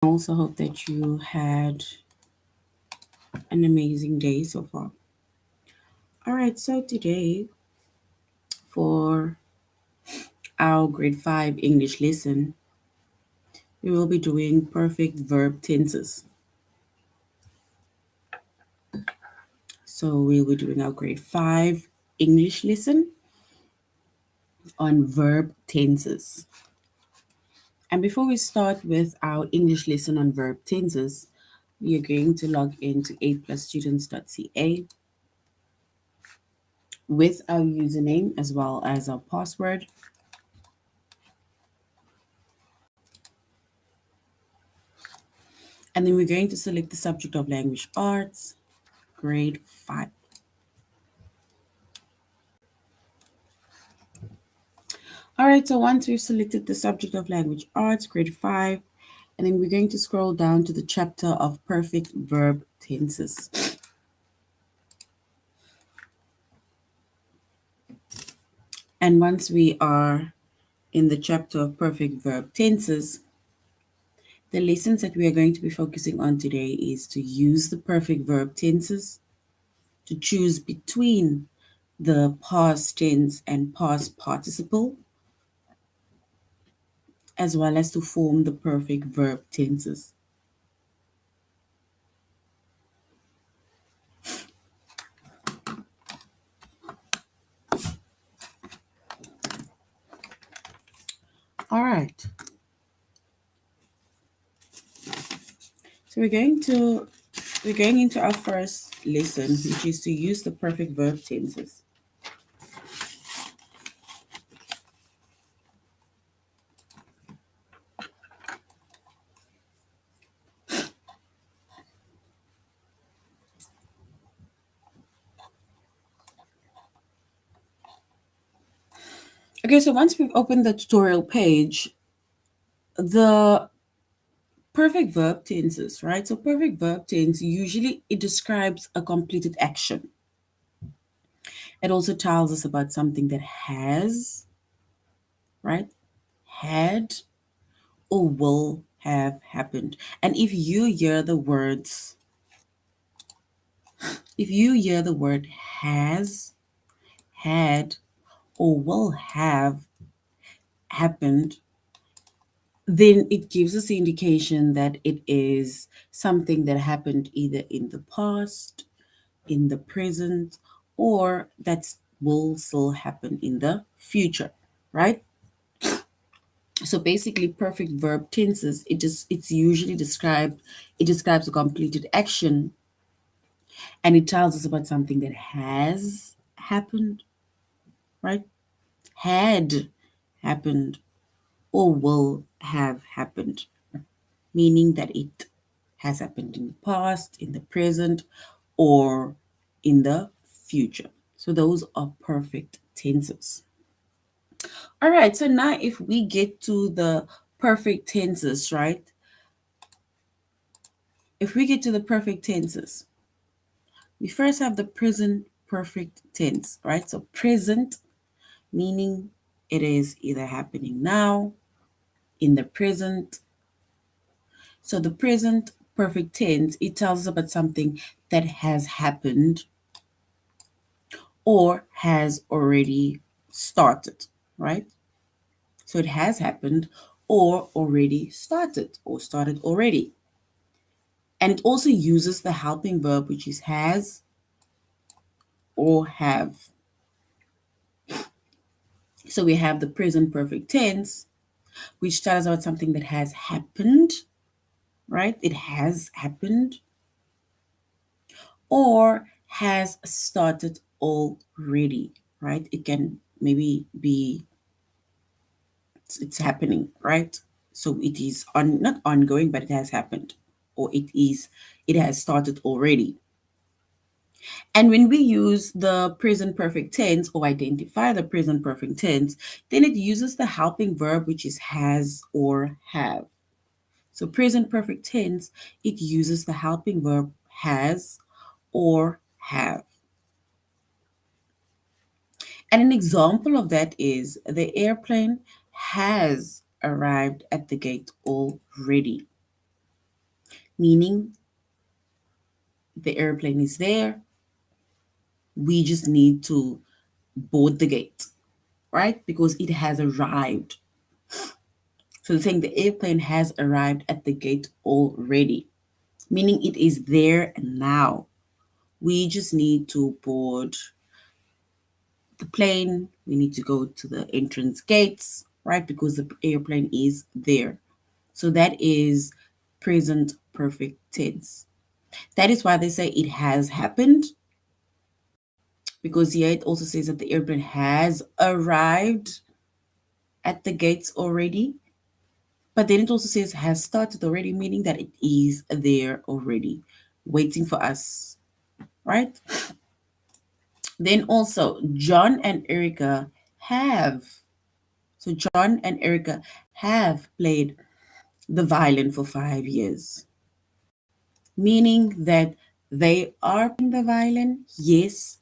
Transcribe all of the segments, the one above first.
I also hope that you had an amazing day so far. All right, so today for our grade 5 English lesson, we will be doing perfect verb tenses. So we'll be doing our grade 5 English lesson on verb tenses. And before we start with our English lesson on verb tenses, we are going to log into a+students.ca with our username as well as our password. And then we're going to select the subject of language arts, grade 5. All right, so once we've selected the subject of language arts, grade 5, and then we're going to scroll down to the chapter of perfect verb tenses. And once we are in the chapter of perfect verb tenses, the lessons that we are going to be focusing on today is to use the perfect verb tenses, to choose between the past tense and past participle, as well as to form the perfect verb tenses. All right. So we're going into our first lesson, which is to use the perfect verb tenses. Okay, so once we've opened the tutorial page, the perfect verb tenses, right? So perfect verb tense usually it describes a completed action. It also tells us about something that has, right? Had or will have happened. And if you hear the word has, had, or will have happened, then it gives us the indication that it is something that happened either in the past, in the present, or that will still happen in the future, right? So basically, perfect verb tenses, it's usually it describes a completed action, and it tells us about something that has happened, right? Had happened or will have happened, meaning that it has happened in the past, in the present, or in the future. So those are perfect tenses. All right, so now if we get to the perfect tenses, right? If we get to the perfect tenses, we first have the present perfect tense, right? So present meaning it is either happening now, in the present. So the present perfect tense, it tells us about something that has happened or has already started, right? So it has happened or already started or started already. And it also uses the helping verb, which is has or have. So we have the present perfect tense, which tells us about something that has happened, right? It has happened or has started already, right? It can maybe be it's happening, right? So it is not ongoing, but it has happened, or it has started already. And when we use the present perfect tense or identify the present perfect tense, then it uses the helping verb, which is has or have. So present perfect tense, it uses the helping verb has or have. And an example of that is the airplane has arrived at the gate already. meaning the airplane is there. We just need to board the gate, right? Because it has arrived. So they're saying the airplane has arrived at the gate already, meaning it is there now. We just need to board the plane. We need to go to the entrance gates, right? Because the airplane is there. So that is present perfect tense. That is why they say it has happened, because here it also says that the airplane has arrived at the gates already. But then it also says has started already, meaning that it is there already, waiting for us, right? Then also, John and Erica have. So John and Erica have played the violin for 5 years, meaning that they are playing the violin, yes,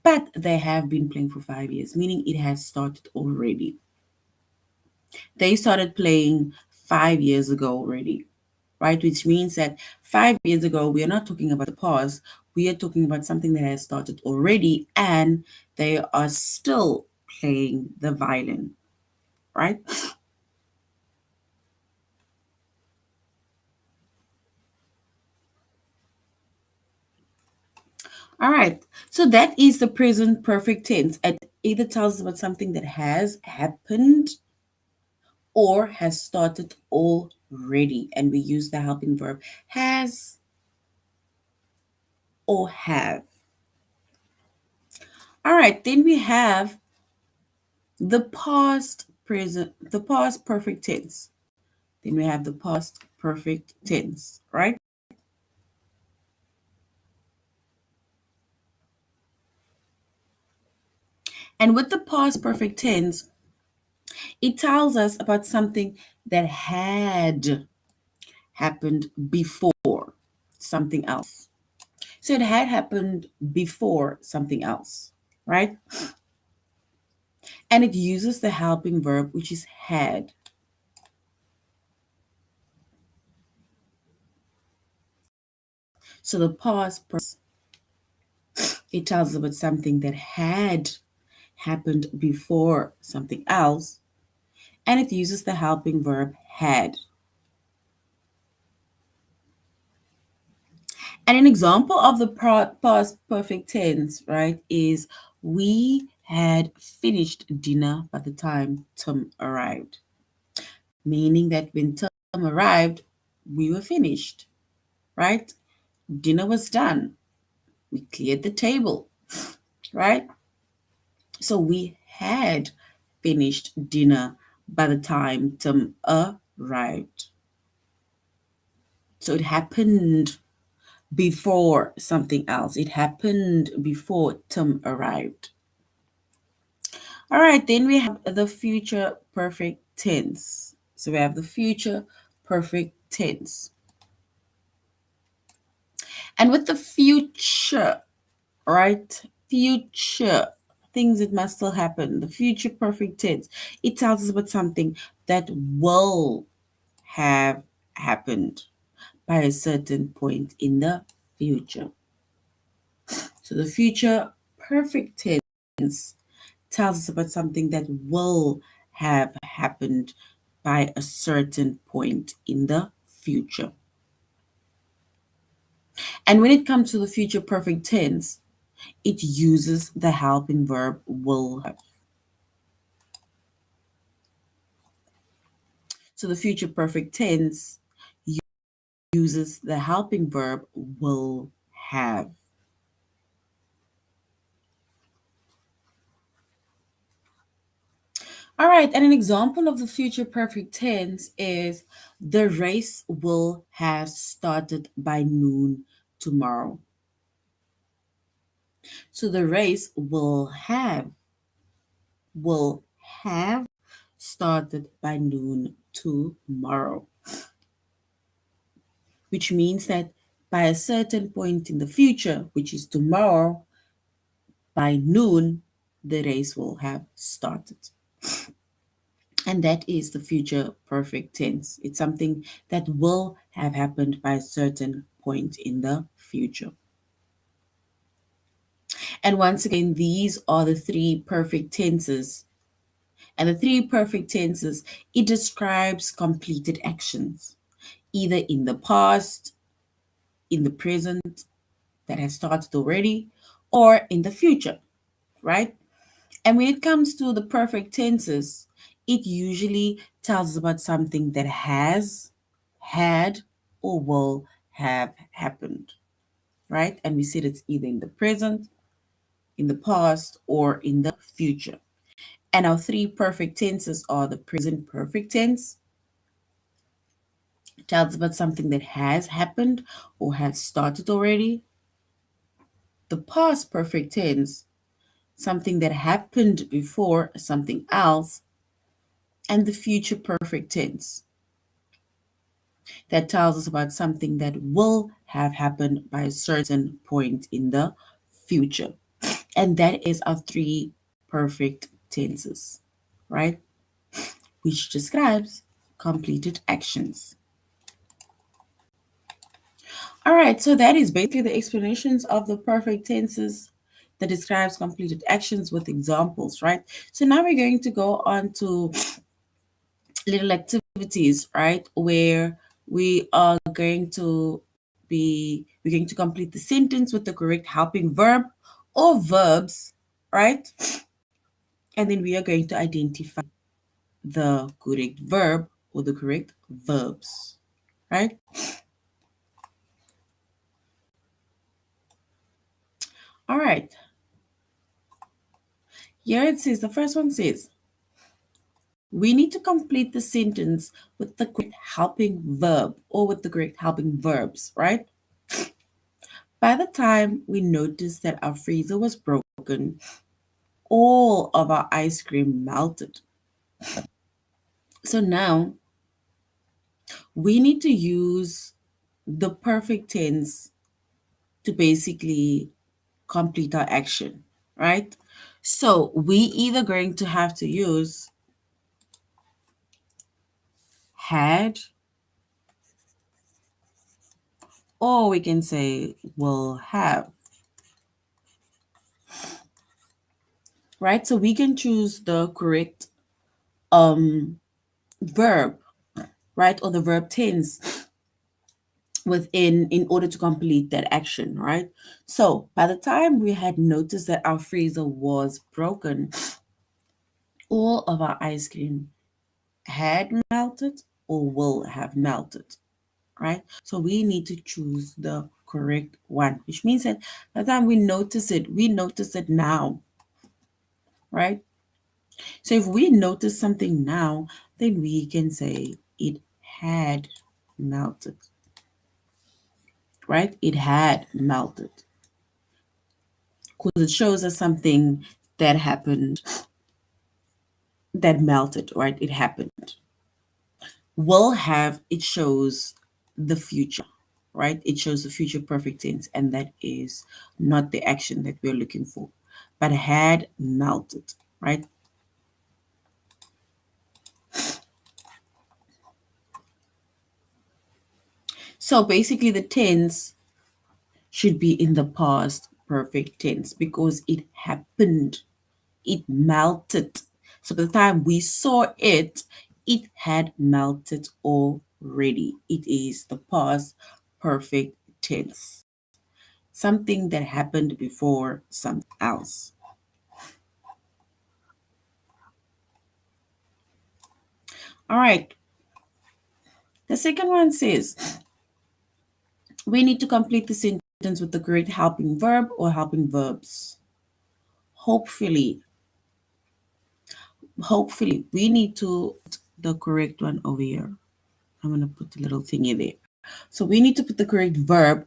but they have been playing for 5 years, meaning it has started already. They started playing 5 years ago already, right? Which means that 5 years ago, we are not talking about the past. We are talking about something that has started already and they are still playing the violin, right? All right. So that is the present perfect tense. It either tells us about something that has happened or has started already. And we use the helping verb has or have. All right. Then we have the past perfect tense. Then we have the past perfect tense, right? And with the past perfect tense, it tells us about something that had happened before something else. So it had happened before something else, right? And it uses the helping verb, which is had. So the past, it tells us about something that had happened before something else, and it uses the helping verb had. And an example of the past perfect tense, right, is we had finished dinner by the time Tim arrived, meaning that when Tim arrived, we were finished, right? Dinner was done. We cleared the table, right? So we had finished dinner by the time Tim arrived. So it happened before something else. It happened before Tim arrived. All right, then we have the future perfect tense. So we have the future perfect tense. And with the future, right? Future things that must still happen. The future perfect tense. It tells us about something that will have happened by a certain point in the future. So the future perfect tense tells us about something that will have happened by a certain point in the future. And when it comes to the future perfect tense, it uses the helping verb will have. So the future perfect tense uses the helping verb will have. All right, and an example of the future perfect tense is the race will have started by noon tomorrow. So the race will have started by noon tomorrow, which means that by a certain point in the future, which is tomorrow, by noon, the race will have started. and that is the future perfect tense. It's something that will have happened by a certain point in the future. And once again, these are the three perfect tenses. And the three perfect tenses, it describes completed actions, either in the past, in the present that has started already, or in the future, right? And when it comes to the perfect tenses, it usually tells us about something that has, had, or will have happened, right? And we said it's either in the present, in the past, or in the future. And our three perfect tenses are the present perfect tense, tells about something that has happened or has started already. The past perfect tense, something that happened before something else. And the future perfect tense, that tells us about something that will have happened by a certain point in the future. And that is our three perfect tenses, right? Which describes completed actions. All right, so that is basically the explanations of the perfect tenses that describes completed actions with examples, right? So now we're going to go on to little activities, right? Where we are going to we're going to complete the sentence with the correct helping verb or verbs, right? And then we are going to identify the correct verb or the correct verbs, right? All right. Here it says, the first one says, we need to complete the sentence with the correct helping verb or with the correct helping verbs, right? By the time we noticed that our freezer was broken, all of our ice cream melted. So now we need to use the perfect tense to basically complete our action, right? So we either going to have to use had, or we can say will have, right? So we can choose the correct verb, right? Or the verb tense within in order to complete that action, right? So by the time we had noticed that our freezer was broken, all of our ice cream had melted or will have melted, right? So we need to choose the correct one, which means that by the time we notice it now, right? So if we notice something now, then we can say it had melted, right? It had melted. Because it shows us something that happened, that melted, right? It happened. Will have, it shows the future, right? It shows the future perfect tense, and that is not the action that we're looking for. But had melted, right? So basically, the tense should be in the past perfect tense because it happened, it melted. So by the time we saw it, it had melted already. It is the past perfect tense. Something that happened before something else. All right. The second one says we need to complete the sentence with the correct helping verb or helping verbs. Hopefully, we need to put the correct one over here. I'm going to put a little thingy there. So we need to put the correct verb,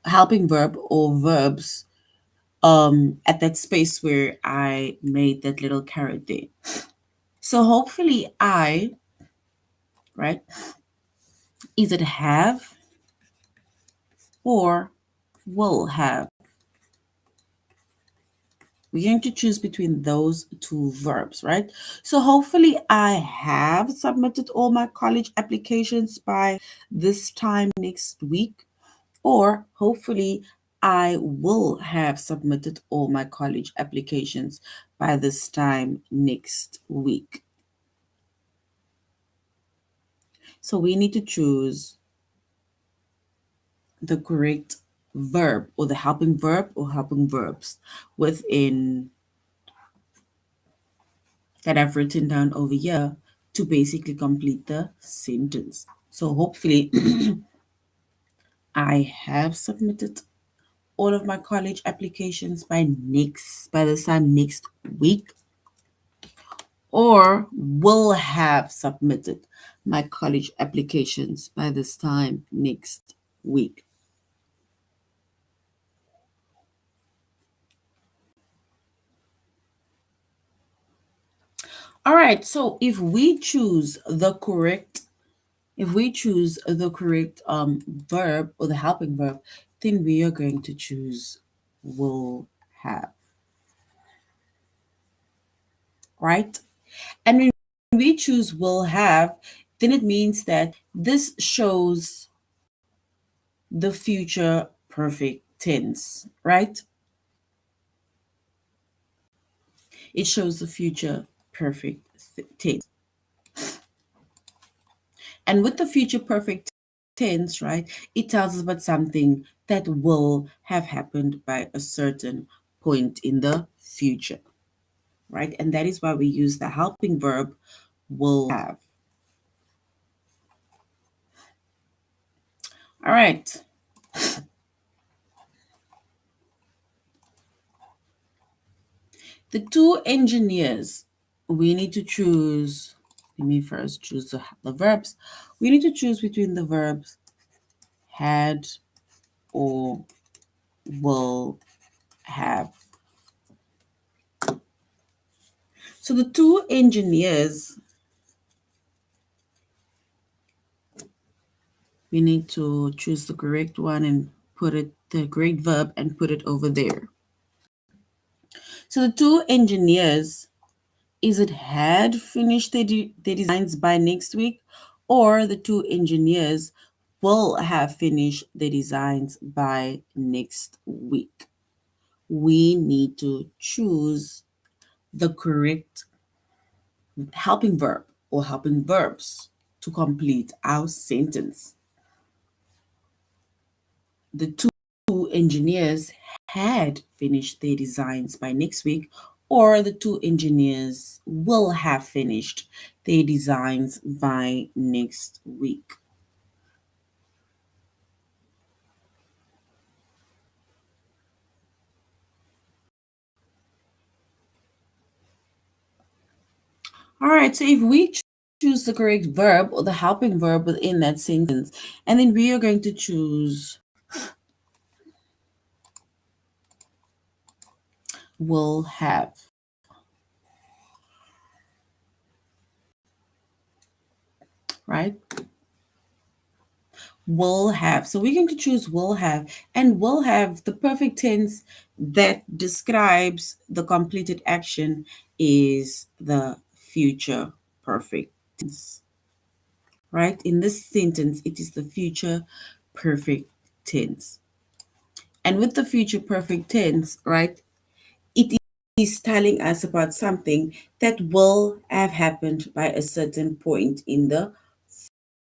helping verb or verbs at that space where I made that little caret there. So hopefully right, is it have or will have We're going to choose between those two verbs, right? So hopefully I have submitted all my college applications by this time next week, or hopefully I will have submitted all my college applications by this time next week. So we need to choose the correct verb or the helping verb or helping verbs within that I've written down over here to basically complete the sentence. So hopefully I have submitted all of my college applications by this time next week, or will have submitted my college applications by this time next week. All right, so if we choose the correct verb or the helping verb, then we are going to choose will have, right? And when we choose will have, then it means that this shows the future perfect tense, right? It shows the future perfect tense. And with the future perfect tense, right, it tells us about something that will have happened by a certain point in the future, right? And that is why we use the helping verb will have. All right. The two engineers, we need to choose. Let me first choose the verbs. We need to choose between the verbs had or will have. So the two engineers, we need to choose the correct one and put it, the correct verb, and put it over there. So the two engineers, is it had finished their designs by next week, or the two engineers will have finished their designs by next week? We need to choose the correct helping verb or helping verbs to complete our sentence. The two engineers had finished their designs by next week, or the two engineers will have finished their designs by next week. All right, so if we choose the correct verb or the helping verb within that sentence, and then we are going to choose will have, right? Will have. So we're going to choose will have, and will have, the perfect tense that describes the completed action is the future perfect tense, right? In this sentence, it is the future perfect tense. And with the future perfect tense, right, it is telling us about something that will have happened by a certain point in the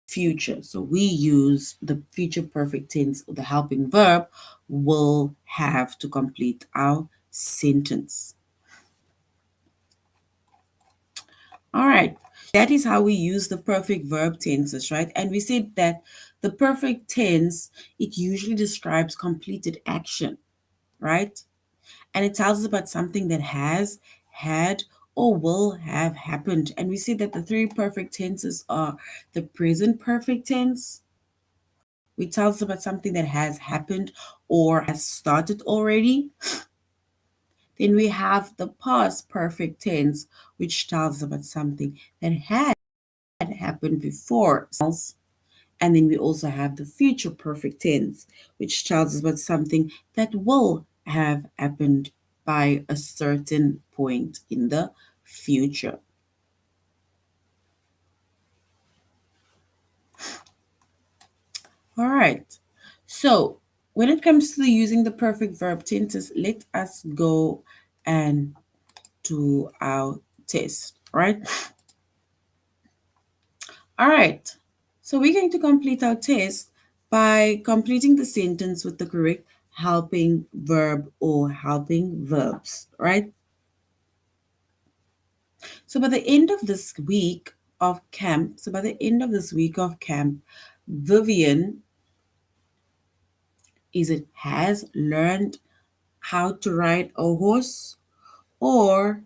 future. So we use the future perfect tense, or the helping verb will have, to complete our sentence. All right. That is how we use the perfect verb tenses, right? And we said that the perfect tense, it usually describes completed action, right? And it tells us about something that has, had, or will have happened. And we see that the three perfect tenses are the present perfect tense, which tells us about something that has happened or has started already. Then we have the past perfect tense, which tells us about something that had happened before. And then we also have the future perfect tense, which tells us about something that will have happened by a certain point in the future. All right. So when it comes to using the perfect verb tenses, let us go and do our test, right? All right. So we're going to complete our test by completing the sentence with the correct helping verb or helping verbs, right? So by the end of this week of camp, Vivian has learned how to ride a horse, or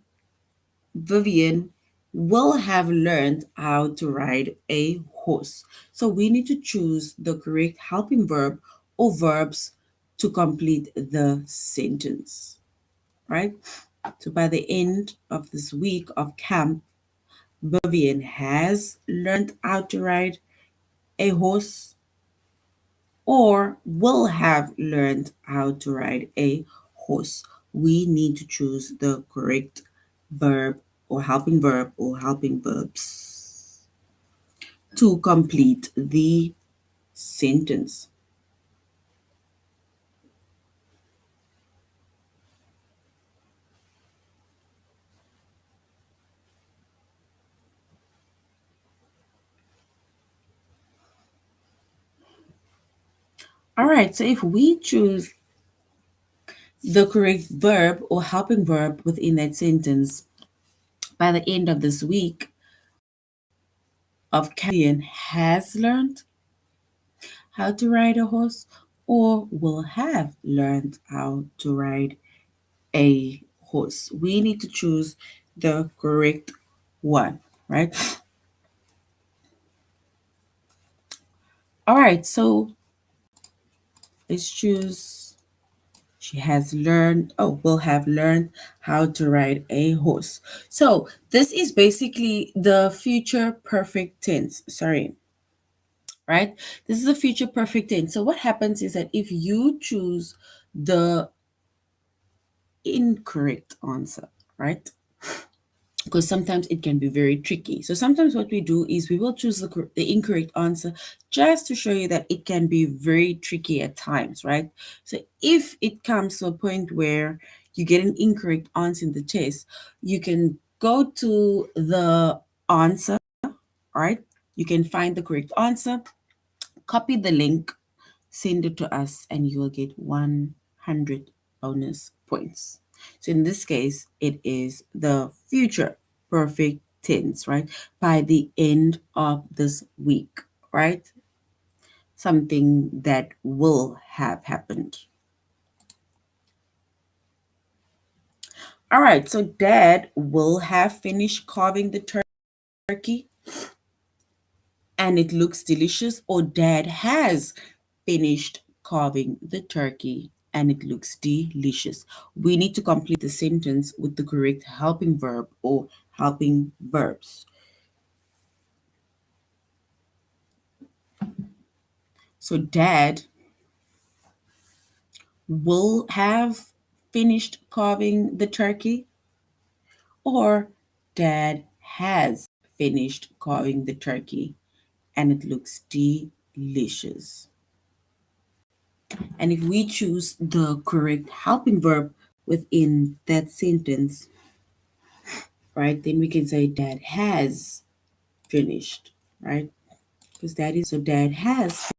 Vivian will have learned how to ride a horse. So we need to choose the correct helping verb or verbs to complete the sentence, right? So by the end of this week of camp, Vivian has learned how to ride a horse, or will have learned how to ride a horse. We need to choose the correct verb or helping verbs to complete the sentence. All right, so if we choose the correct verb or helping verb within that sentence by the end of this week of Canadian has learned how to ride a horse, or will have learned how to ride a horse. We need to choose the correct one, right? All right, so let's choose she has learned, will have learned how to ride a horse. So this is basically the future perfect tense. Sorry, right? This is the future perfect tense. So what happens is that if you choose the incorrect answer, right? Because sometimes it can be very tricky. So sometimes what we do is we will choose the incorrect answer just to show you that it can be very tricky at times, right? So if it comes to a point where you get an incorrect answer in the test, you can go to the answer, right? You can find the correct answer, copy the link, send it to us, and you will get 100 bonus points. So in this case, it is the future perfect tense, right? By the end of this week, right? Something that will have happened. All right, so dad will have finished carving the turkey and it looks delicious, or dad has finished carving the turkey and it looks delicious. We need to complete the sentence with the correct helping verb or helping verbs. So, dad will have finished carving the turkey, or dad has finished carving the turkey and it looks delicious. And if we choose the correct helping verb within that sentence, right, then we can say dad has finished, right? Because dad has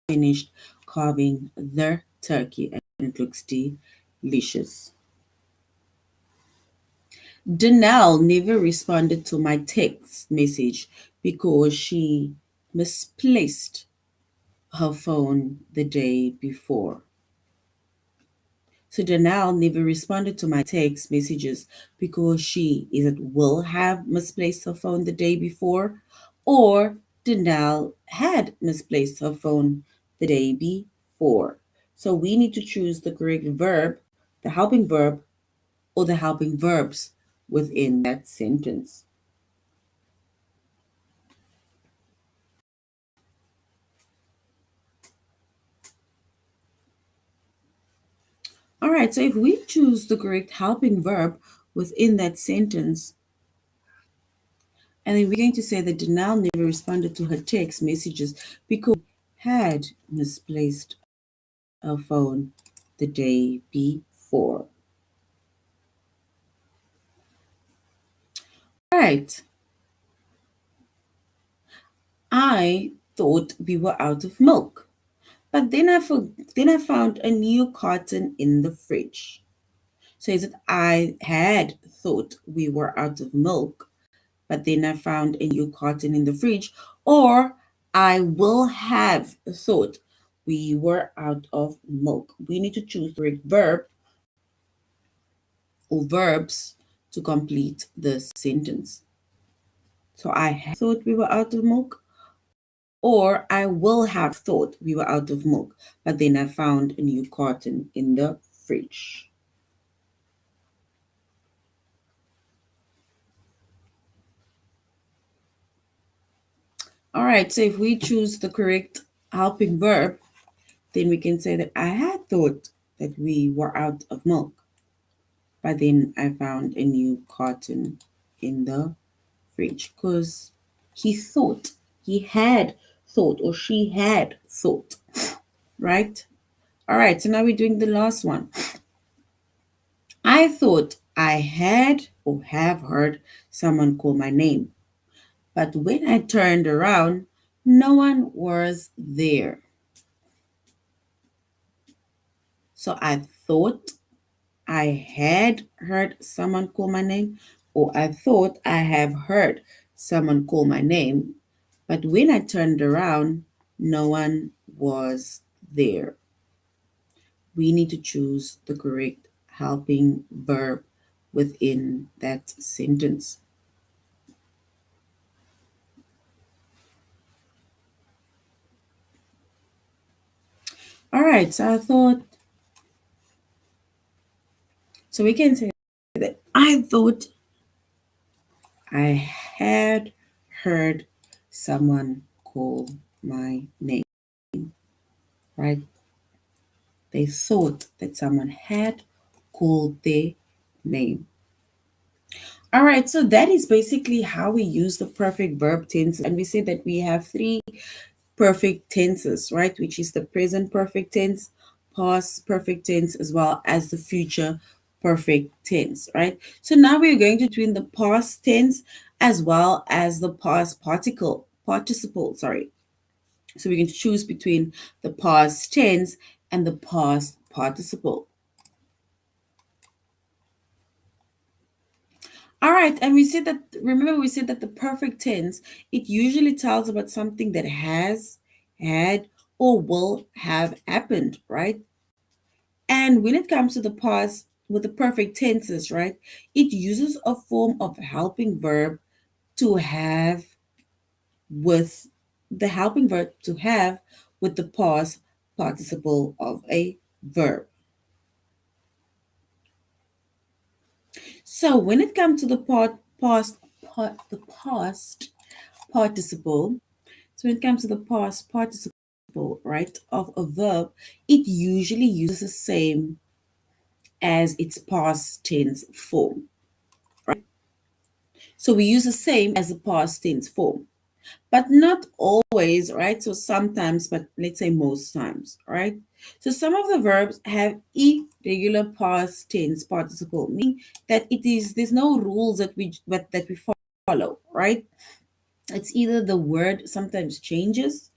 finished carving the turkey and it looks delicious. Danelle never responded to my text message because she misplaced her phone the day before. So Danelle never responded to my text messages because she either will have misplaced her phone the day before, or Danelle had misplaced her phone the day before. So we need to choose the correct verb, the helping verb, or the helping verbs within that sentence. All right, so if we choose the correct helping verb within that sentence, and then we're going to say that Danelle never responded to her text messages because had misplaced her phone the day before. Right. I thought we were out of milk, but then I found a new carton in the fridge. So is it I had thought we were out of milk, but then I found a new carton in the fridge, or I will have thought we were out of milk. We need to choose the correct verb or verbs to complete the sentence. So I had thought we were out of milk, or I will have thought we were out of milk, but then I found a new carton in the fridge. All right, so if we choose the correct helping verb, then we can say that I had thought that we were out of milk, but then I found a new carton in the fridge because he thought, he had thought, or she had thought, right? All right, so now we're doing the last one. I thought I had or have heard someone call my name, but when I turned around, no one was there. So I thought I had heard someone call my name, or I thought I have heard someone call my name, but when I turned around, no one was there. We need to choose the correct helping verb within that sentence. All right, so we can say that I thought I had heard someone call my name, right? They thought that someone had called their name. All right, so that is basically how we use the perfect verb tenses. And we say that we have three perfect tenses, right? Which is the present perfect tense, past perfect tense, as well as the future perfect tense, right? So now we're going to twin the past tense as well as the past participle, sorry. So we can choose between the past tense and the past participle. All right, and we said that, remember, we said that the perfect tense, it usually tells about something that has, had, or will have happened, right? And when it comes to the past, with the perfect tenses, right, it uses a form of helping verb to have with the helping verb to have with the past participle of a verb. So when it comes to the the past participle, so when it comes to the past participle, right, of a verb, it usually uses the same as its past tense form, right? So we use the same as the past tense form, but not always, right? So sometimes, but let's say most times, right? So some of the verbs have irregular past tense participle, meaning that there's no rules that we follow, right? It's either the word sometimes changes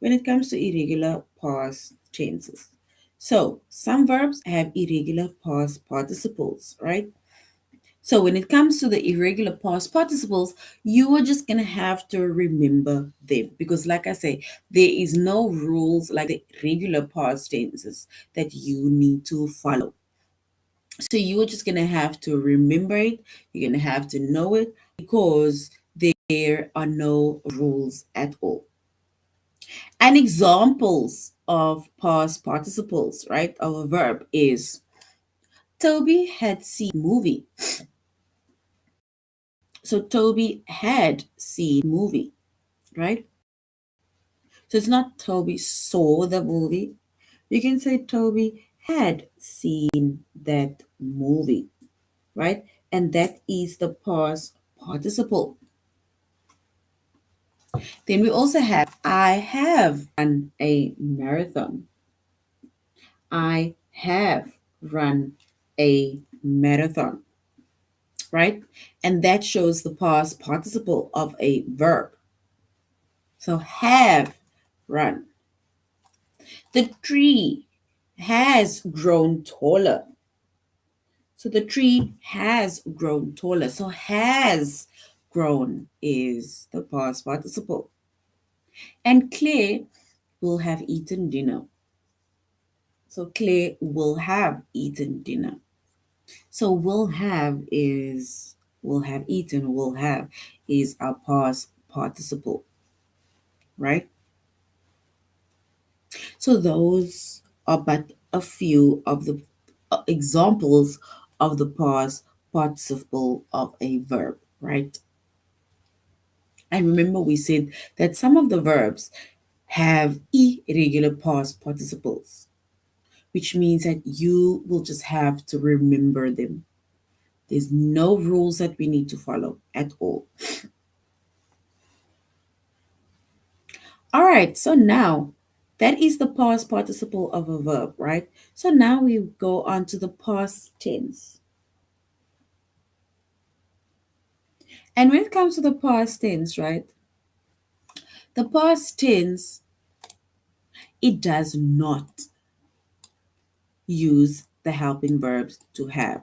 when it comes to irregular past tenses. So some verbs have irregular past participles, right? So when it comes to the irregular past participles, you are just going to have to remember them because, like I say, there is no rules like the regular past tenses that you need to follow. So you are just going to have to remember it. You're going to have to know it because there are no rules at all. And examples of past participles, right, of a verb is Toby had seen movie. So Toby had seen movie, right? So it's not Toby saw the movie. You can say Toby had seen that movie, right? And that is the past participle. Then we also have I have run a marathon. I have run a marathon, right? And that shows the past participle of a verb. So have run. The tree has grown taller. So the tree has grown taller. So has grown is the past participle. And Claire will have eaten dinner. So Claire will have eaten dinner. So will have eaten, will have is our past participle, right? So those are but a few of the examples of the past participle of a verb, right? And remember we said that some of the verbs have irregular past participles, which means that you will just have to remember them. There's no rules that we need to follow at all. All right, so now that is the past participle of a verb, right? So now we go on to the past tense. And when it comes to the past tense, right? The past tense, it does not use the helping verbs to have,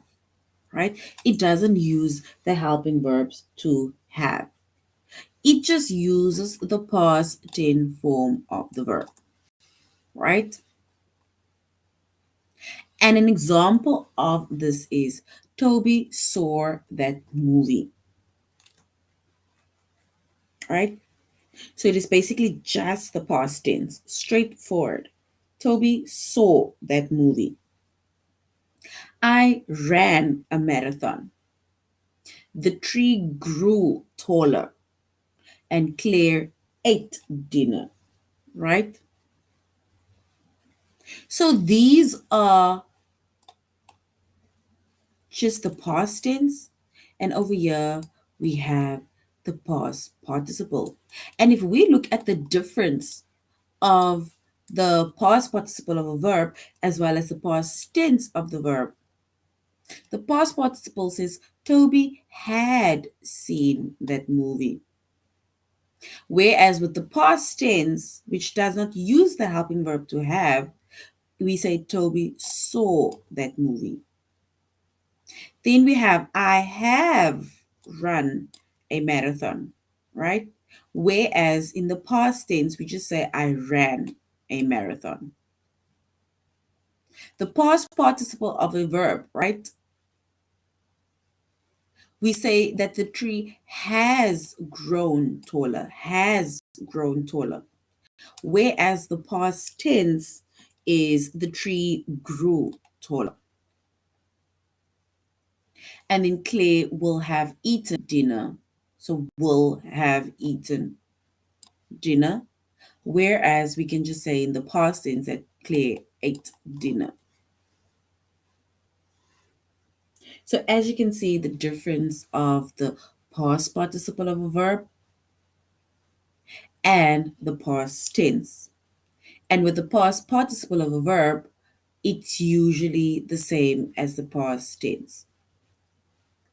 right? It doesn't use the helping verbs to have. It just uses the past tense form of the verb, right? And an example of this is Toby saw that movie, right? So it is basically just the past tense, straightforward. Toby saw that movie. I ran a marathon. The tree grew taller and Claire ate dinner, right? So these are just the past tense. And over here, we have the past participle. And if we look at the difference of the past participle of a verb as well as the past tense of the verb, the past participle says Toby had seen that movie. Whereas with the past tense, which does not use the helping verb to have, we say Toby saw that movie. Then we have I have run a marathon, right? Whereas in the past tense, we just say I ran a marathon. The past participle of a verb, right? We say that the tree has grown taller, has grown taller. Whereas the past tense is the tree grew taller. And then Claire will have eaten dinner. So will have eaten dinner. Whereas we can just say in the past tense that Claire ate dinner. So as you can see, the difference of the past participle of a verb and the past tense. And with the past participle of a verb, it's usually the same as the past tense,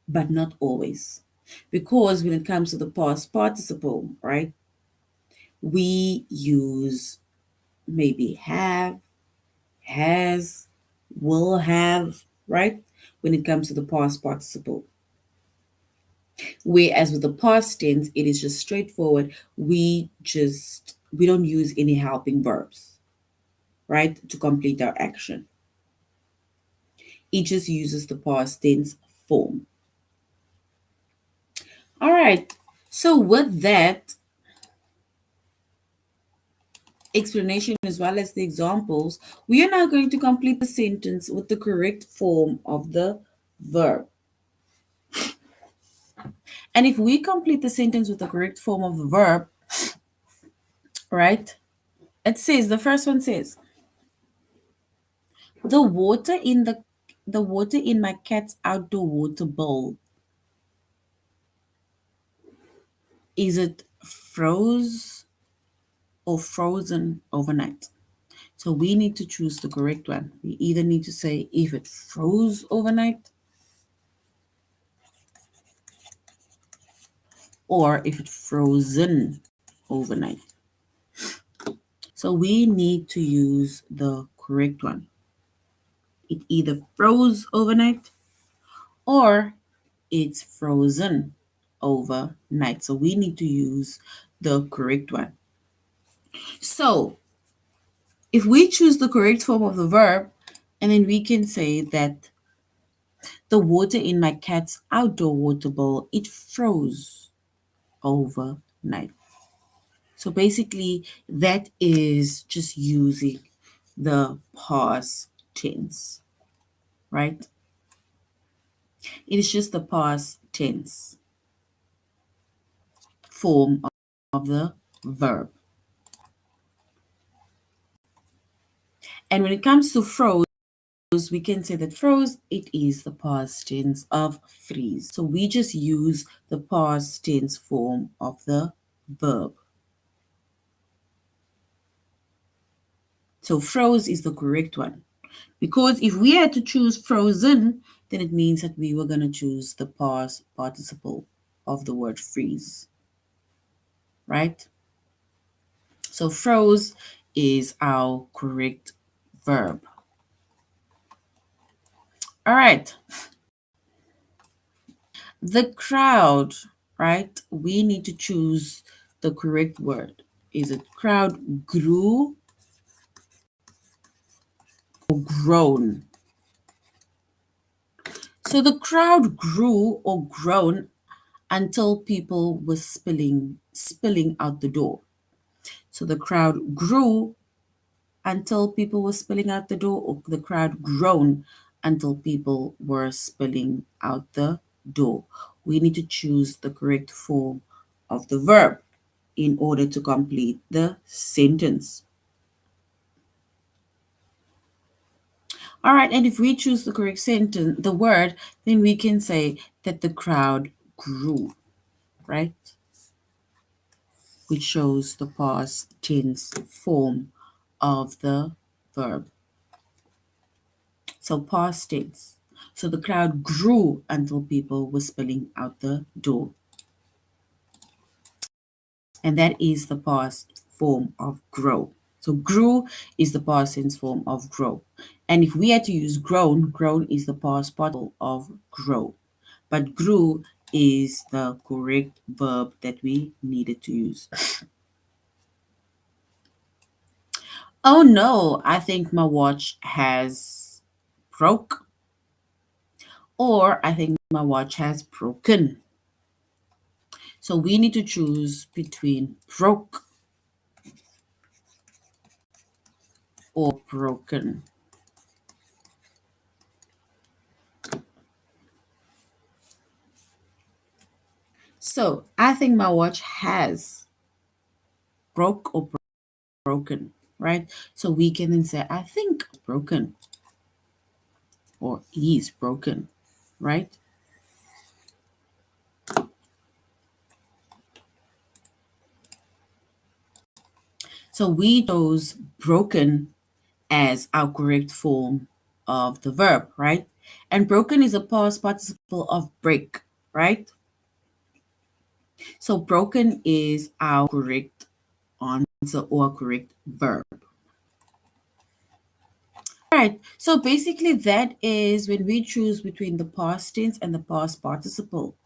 but not always. Because when it comes to the past participle, right, we use maybe have, has, will have, right, when it comes to the past participle. Whereas with the past tense, it is just straightforward. We don't use any helping verbs, right, to complete our action. It just uses the past tense form. All right. So with that explanation as well as the examples, we are now going to complete the sentence with the correct form of the verb. And if we complete the sentence with the correct form of the verb, right, it says, the first one says, The water in the water in my cat's outdoor water bowl, is it froze or frozen overnight? So we need to choose the correct one. We either need to say if it froze overnight or if it frozen overnight. So we need to use the correct one. It either froze overnight or it's frozen overnight. So we need to use the correct one. So if we choose the correct form of the verb, and then we can say that the water in my cat's outdoor water bowl, it froze overnight. So basically, that is just using the past tense, right? It is just the past tense form of the verb. And when it comes to froze, we can say that froze, it is the past tense of freeze. So we just use the past tense form of the verb. So froze is the correct one. Because if we had to choose frozen, then it means that we were going to choose the past participle of the word freeze, right? So froze is our correct verb. All right. The crowd, right? We need to choose the correct word. Is it crowd grew or grown? So the crowd grew or grown until people were spilling out the door. So the crowd grew until people were spilling out the door, or the crowd grown until people were spilling out the door. We need to choose the correct form of the verb in order to complete the sentence. All right, and if we choose the correct sentence, the word, then we can say that the crowd grew, right? Which shows the past tense form of the verb. So past tense. So the crowd grew until people were spilling out the door. And that is the past form of grow. So grew is the past tense form of grow. And if we had to use grown, grown is the past participle of grow. But grew is the correct verb that we needed to use. Oh no, I think my watch has broke. Or I think my watch has broken. So we need to choose between broke or broken. So I think my watch has broke or broken, right? So we can then say, I think broken or is broken, right? So we chose broken as our correct form of the verb, right? And broken is a past participle of break, right? So broken is our correct answer or correct verb. All right, so basically that is when we choose between the past tense and the past participle.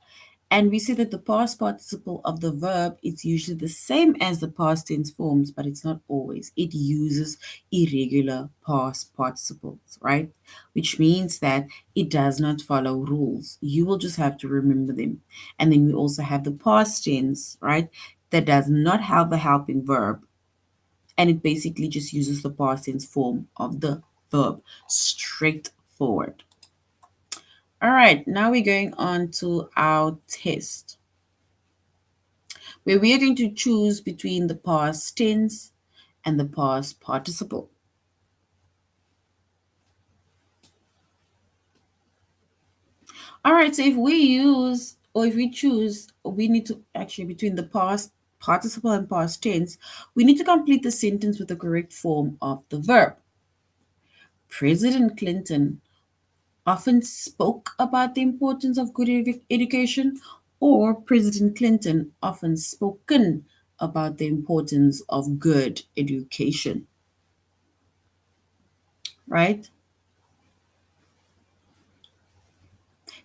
And we see that the past participle of the verb is usually the same as the past tense forms, but it's not always. It uses irregular past participles, right? Which means that it does not follow rules. You will just have to remember them. And then we also have the past tense, right? That does not have a helping verb. And it basically just uses the past tense form of the verb. Straightforward. All right, now we're going on to our test, where we are going to choose between the past tense and the past participle. All right, so if we use or if we choose, we need to actually between the past participle and past tense, we need to complete the sentence with the correct form of the verb. President Clinton often spoke about the importance of good education, or President Clinton often spoken about the importance of good education, right?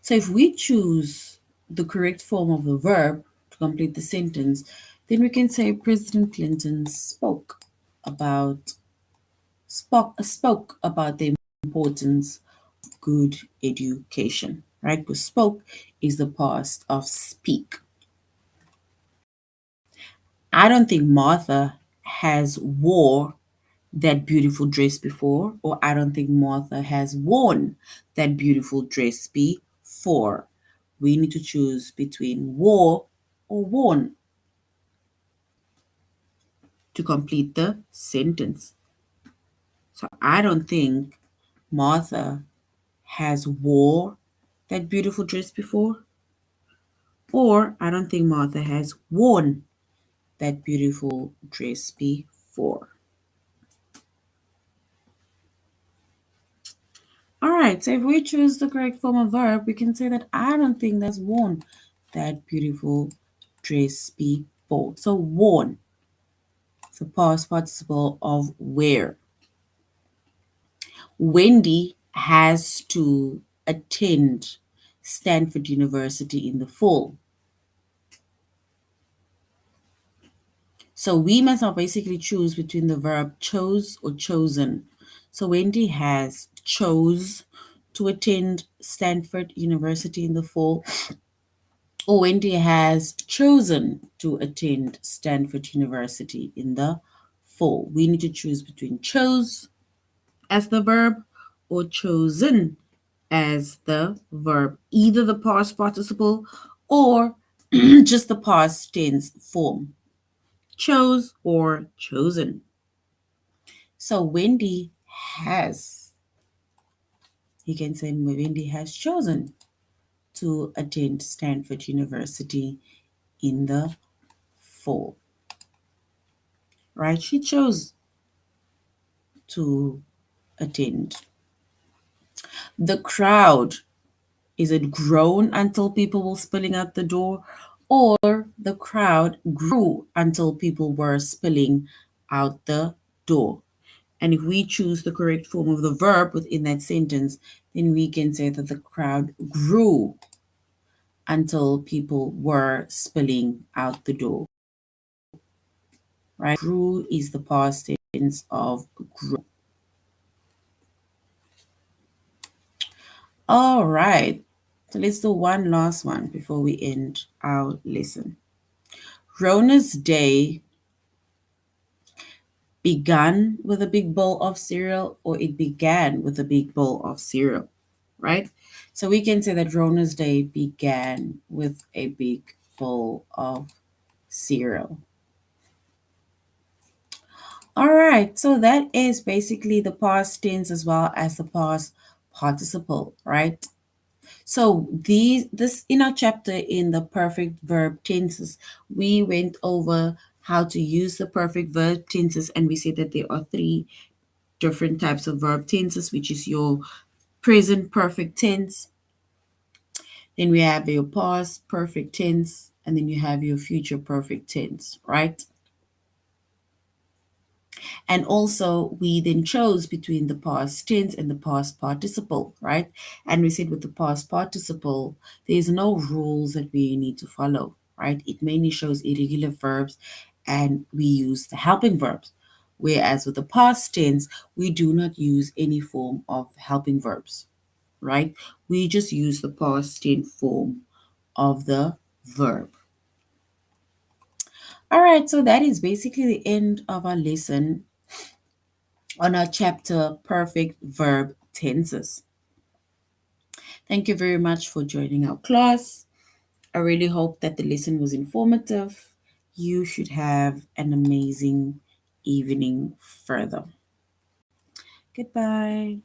So if we choose the correct form of the verb to complete the sentence, then we can say President Clinton spoke about the importance of good education, right? Because spoke is the past of speak. I don't think Martha has wore that beautiful dress before, or I don't think Martha has worn that beautiful dress before. We need to choose between wore or worn to complete the sentence. So I don't think Martha has wore that beautiful dress before, or I don't think Martha has worn that beautiful dress before. All right, so if we choose the correct form of verb, we can say that I don't think that's worn that beautiful dress before. So worn, it's a past participle of wear. Wendy has to attend Stanford University in the fall. So we must now basically choose between the verb chose or chosen. So Wendy has chose to attend Stanford University in the fall, or Wendy has chosen to attend Stanford University in the fall. We need to choose between chose as the verb or chosen as the verb, either the past participle or just the past tense form. Chose or chosen. So Wendy has, you can say Wendy has chosen to attend Stanford University in the fall, right? She chose to attend. The crowd, is it grown until people were spilling out the door, or the crowd grew until people were spilling out the door? And if we choose the correct form of the verb within that sentence, then we can say that the crowd grew until people were spilling out the door, right? Grew is the past tense of grew. All right. So let's do one last one before we end our lesson. Rona's day began with a big bowl of cereal, or it began with a big bowl of cereal, right? So we can say that Rona's day began with a big bowl of cereal. All right, so that is basically the past tense as well as the past participle, right? So this in our chapter in the perfect verb tenses, we went over how to use the perfect verb tenses, and we said that there are three different types of verb tenses, which is your present perfect tense, then we have your past perfect tense, and then you have your future perfect tense, right? And also, we then chose between the past tense and the past participle, right? And we said with the past participle, there's no rules that we need to follow, right? It mainly shows irregular verbs, and we use the helping verbs. Whereas with the past tense, we do not use any form of helping verbs, right? We just use the past tense form of the verb. All right, so that is basically the end of our lesson on our chapter Perfect Verb Tenses. Thank you very much for joining our class. I really hope that the lesson was informative. You should have an amazing evening further. Goodbye.